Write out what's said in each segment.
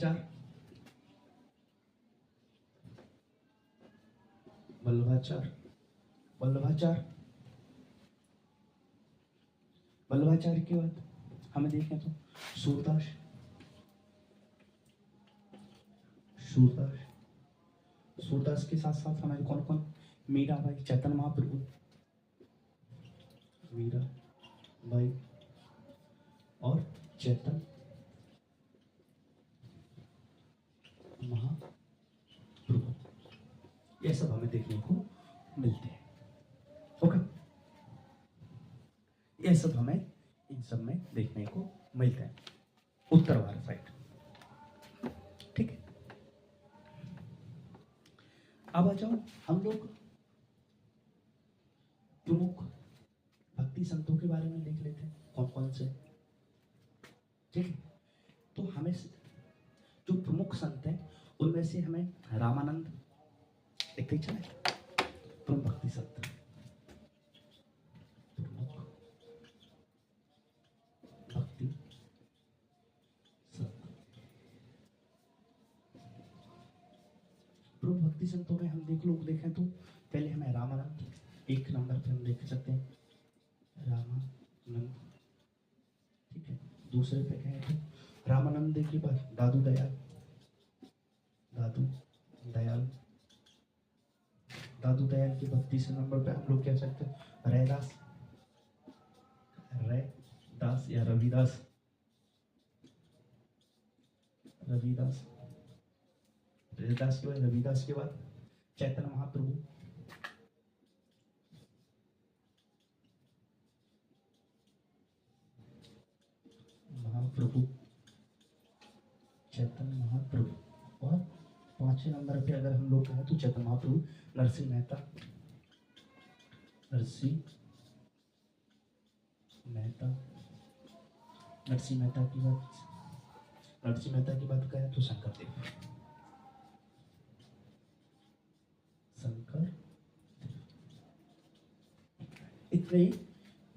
वल्लभाचार, वल्लभाचार, वल्लभाचार, वल्लभाचार्य की बात हमें देखें तो सूरदास, सूरदास, सूरदास के साथ साथ हमारे कौन कौन, मीराबाई, चैतन्य महाप्रभु, मीराबाई और चैतन्य महाप्रभु, ये सब हमें देखने को मिलते हैं। ओके, ये सब हमें इन सब में देखने को मिलते हैं उत्तर भारत साइड। ठीक है, अब आ जाओ हम लोग प्रमुख भक्ति संतों के बारे में देख लेते हैं कौन कौन से। ठीक है, तो हमें जो प्रमुख संत हैं उनमें से हमें रामानंद देखते चले, प्रमुख भक्ति संत, प्रमुख भक्ति संत। प्रमुख भक्ति संतों में हम देखें तो पहले हमें रामानंद एक नंबर पे हम देख सकते हैं, रामानंद। ठीक है, दूसरे पे कहें तो रामानंद के बाद दादू दयाल, दादू दयाल, दादू दयाल के बाद तीसरे नंबर पे हम लोग कह सकते हैं रैदास, रैदास या रविदास, रविदास, रविदास के बाद, रविदास के बाद चैतन्य महाप्रभु, महाप्रभु, चैतन्य महाप्रभु। और पांचवें नंबर पे अगर हम लोग कहें तो चैतन्य महाप्रभु, नरसिंह मेहता, नरसिंह मेहता, नरसिंह मेहता की बात, नरसिंह मेहता की बात करें तो शंकर देव, शंकर, इतने ही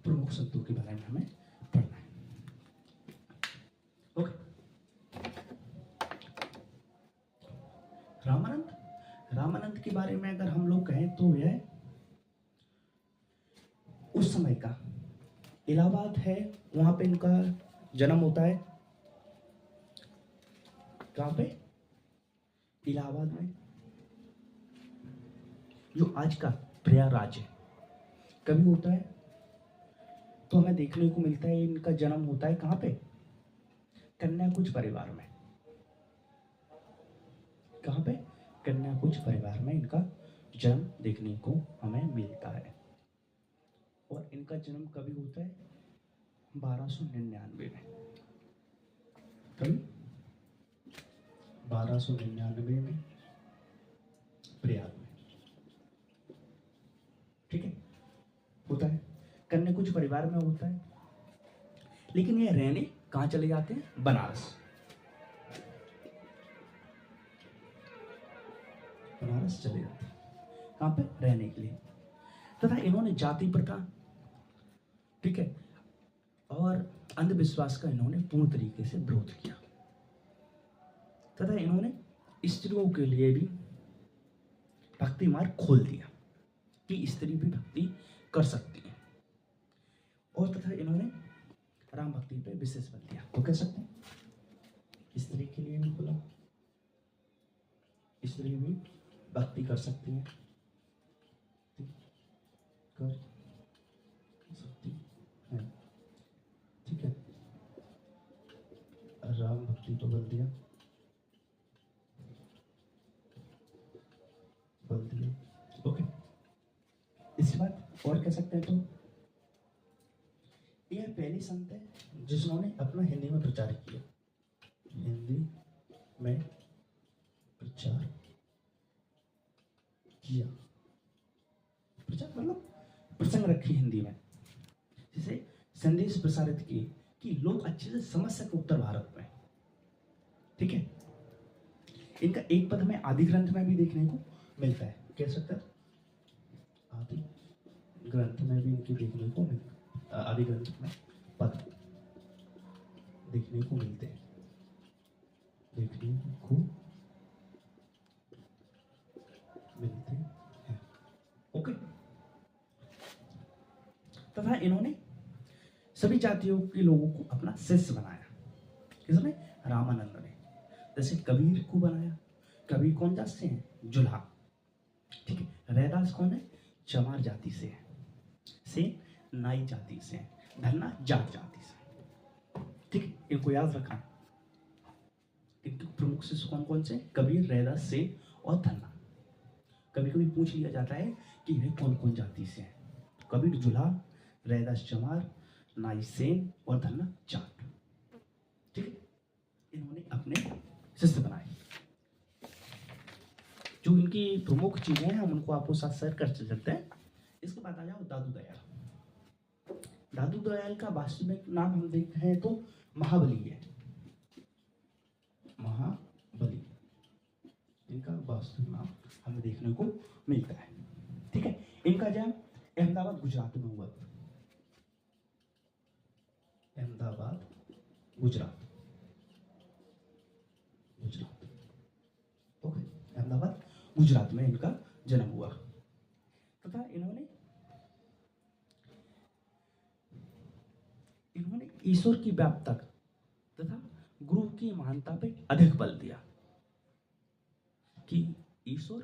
प्रमुख संतों के बारे में हमें पढ़ना है। ओके, रामानंद, रामानंद के बारे में अगर हम लोग कहें तो यह उस समय का इलाहाबाद है, वहां पे इनका जन्म होता है। कहां पे? इलाहाबाद में, जो आज का प्रयागराज है। कभी होता है तो हमें देखने को मिलता है इनका जन्म होता है कहां पे? कन्याकुज परिवार में। कहां पे? कन्याकुज परिवार में इनका जन्म देखने को हमें मिलता है। और इनका जन्म कभी होता है? 1299 में। कभी 1299 में प्रयाग में। ठीक है, होता है, कन्याकुज परिवार में होता है। लेकिन ये रहने कहां चले जाते हैं? बनारस। बनारस चले जाते हैं, कहां पे? रहने के लिए। तथा इन्होंने जाति प्रथा, ठीक है, और अंधविश्वास का इन्होंने पूर्ण तरीके से विरोध किया। तथा इन्होंने स्त्रियों के लिए भी भक्ति मार्ग खोल दिया कि स्त्री भी भक्ति कर सकती है। और तथा इन्होंने राम भक्ति पे विशेष बल दिया। तो कह सकते हैं स्त्री के लिए भी खोला, स्त्री भी भक्ति कर सकती है, कर सकती है। ठीक है, राम भक्ति को बल दिया, बल दिया। ओके, इसके बाद और कह सकते हैं तो यह पहली संत है जिन्होंने अपना हिंदी में प्रचार किया। हिंदी में प्रचार किया, प्रचार मतलब प्रसंग रखी हिंदी में, जिसे संदेश प्रसारित किए कि लोग अच्छे से समझ सके उत्तर भारत में। ठीक है, इनका एक पद हमें आदि ग्रंथ में भी देखने को मिलता है। कह सकते हैं आदि ग्रंथ में भी इनकी देखने को मिलता है, आदि ग्रंथ में पद देखने को मिलते हैं। देखने को मिलते हैं। ओके। तथा इन्होंने सभी जातियों के लोगों को अपना शिष्य बनाया। किसने? रामानंद ने। जैसे कबीर को बनाया। कबीर कौन जात से हैं? जुल्हा। ठीक है। रैदास कौन है? चमार जाति से है। से नाई जाति से है। धन्ना जाट जाति से। ठीक है, इनको याद रखना। इनके प्रमुख शिष्य कौन कौन से? कबीर, रैदास, सेन और धन्ना। कभी कभी पूछ लिया जाता है कि यह कौन कौन जाति से है। कबीर जुल्हा, रैदास चमार, नाई सेन और धन्ना जाट। ठीक है, इन्होंने अपने शिष्य बनाए। जो इनकी प्रमुख चीजें हैं हम उनको आपको साथ शेयर कर सकते हैं। इसके बाद आ जाओ दादू दयाल। दादू दयाल का वास्तविक नाम हम देखते हैं तो महाबली है। महाबली इनका वास्तविक नाम हमें देखने को मिलता है। ठीक है, इनका जन्म अहमदाबाद गुजरात में हुआ। अहमदाबाद गुजरात। ओके, अहमदाबाद गुजरात में इनका जन्म हुआ। तथा इन्होंने ईश्वर की व्यापकता तथा गुरु की महानता पे अधिक बल दिया कि ईश्वर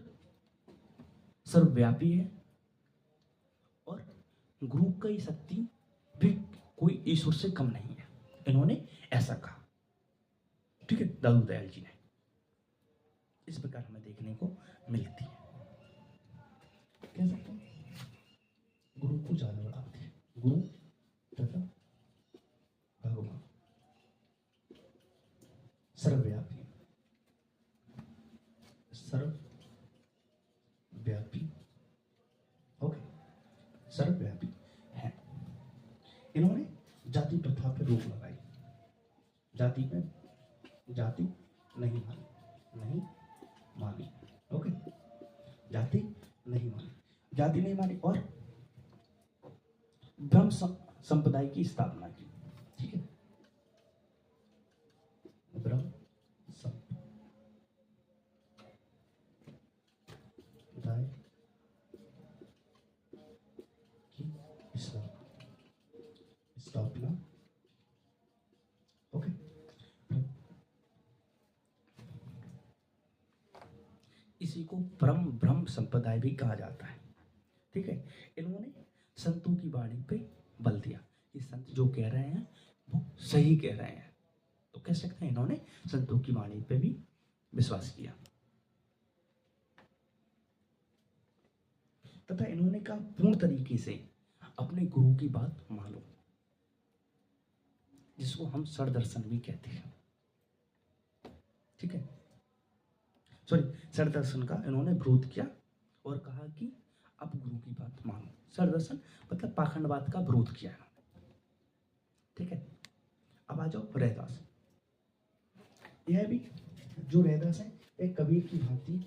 सर्वव्यापी है और गुरु की शक्ति भी कोई ईश्वर से कम नहीं है। इन्होंने ऐसा कहा। ठीक है, दादू दयाल जी ने इस प्रकार हमें देखने को मिलती है। कह सकते हैं गुरु को ज्यादा बढ़ाते हैं। गुरु तथा भगवान सर्वव्यापी, सर्वव्यापी। ओके, सर्वव्यापी है। इन्होंने जाति प्रथा पर रोक लगाई। जाति नहीं मानी। ओके, जाति नहीं मानी और ब्रह्म संप्रदाय की स्थापना की। ठीक है, ब्रह्म संप्रदाय की स्थापना। ओके, इसी को ब्रह्म संप्रदाय भी कहा जाता है। ठीक है, इन्होंने संतों की वाणी पे बल दिया कि संत जो कह रहे हैं वो सही कह रहे हैं। तो कह सकते हैं इन्होंने संतों की वाणी पे भी विश्वास किया। तथा इन्होंने कहा पूर्ण तरीके से अपने गुरु की बात मानो, जिसको हम षड्दर्शन भी कहते हैं। ठीक है, षड्दर्शन का इन्होंने विरोध किया और कहा कि अब गुरु की बात मानो। षड्दर्शन मतलब पाखंडवाद का विरोध किया इन्होंने। ठीक है, अब आ जाओ रैदास। यह भी जो रैदास है एक कबीर की भांति